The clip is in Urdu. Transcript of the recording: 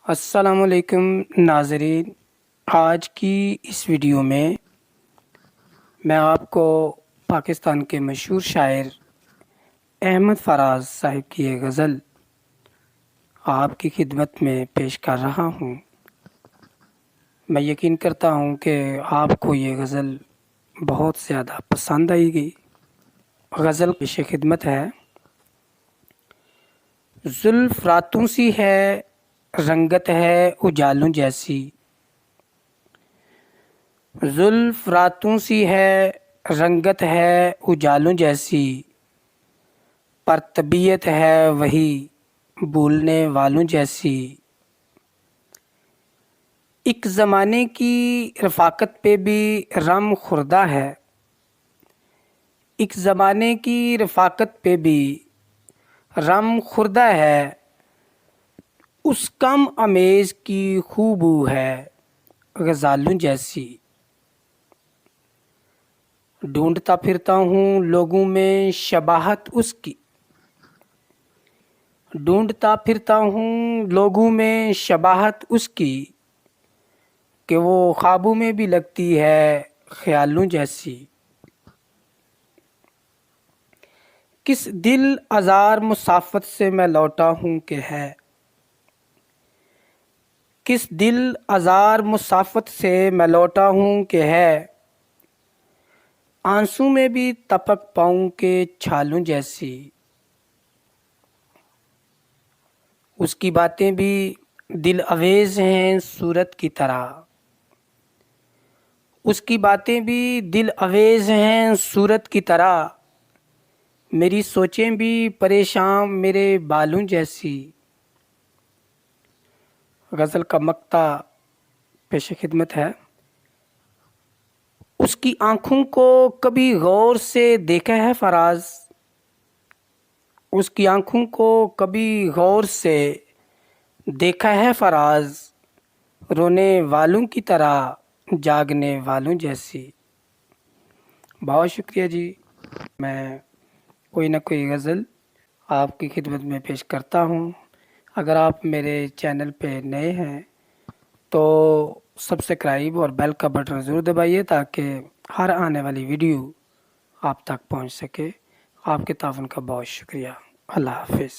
السلام علیکم ناظرین، آج کی اس ویڈیو میں آپ کو پاکستان کے مشہور شاعر احمد فراز صاحب کی یہ غزل آپ کی خدمت میں پیش کر رہا ہوں۔ میں یقین کرتا ہوں کہ آپ کو یہ غزل بہت زیادہ پسند آئے گی۔ غزل پیش خدمت ہے۔ زلف راتوں سی ہے، رنگت ہے اجالوں جیسی، زلف راتوں سی ہے، رنگت ہے اجالوں جیسی، پر طبیعت ہے وہی بھولنے والوں جیسی۔ ایک زمانے کی رفاقت پہ بھی رم خوردہ ہے، ایک زمانے کی رفاقت پہ بھی رم خوردہ ہے، اس کم امیز کی خوبو ہے غزالوں جیسی۔ ڈھونڈتا پھرتا ہوں لوگوں میں شباہت اس کی، ڈھونڈتا پھرتا ہوں لوگوں میں شباہت اس کی، کہ وہ خوابوں میں بھی لگتی ہے خیالوں جیسی۔ کس دل آزار مسافت سے میں لوٹا ہوں کہ ہے، کس دل آزار مسافت سے میں لوٹا ہوں کہ ہے، آنسوں میں بھی تپک پاؤں کے چھالوں جیسی۔ اس کی باتیں بھی دل آویز ہیں صورت کی طرح، اس کی باتیں بھی دل آویز ہیں صورت کی طرح، میری سوچیں بھی پریشان میرے بالوں جیسی۔ غزل کا مقطع پیش خدمت ہے۔ اس کی آنکھوں کو کبھی غور سے دیکھا ہے فراز، اس کی آنکھوں کو کبھی غور سے دیکھا ہے فراز، رونے والوں کی طرح جاگنے والوں جیسی۔ بہت شکریہ جی۔ میں کوئی نہ کوئی غزل آپ کی خدمت میں پیش کرتا ہوں۔ اگر آپ میرے چینل پہ نئے ہیں تو سبسکرائب اور بیل کا بٹن ضرور دبائیے تاکہ ہر آنے والی ویڈیو آپ تک پہنچ سکے۔ آپ کے تعاون کا بہت شکریہ۔ اللہ حافظ۔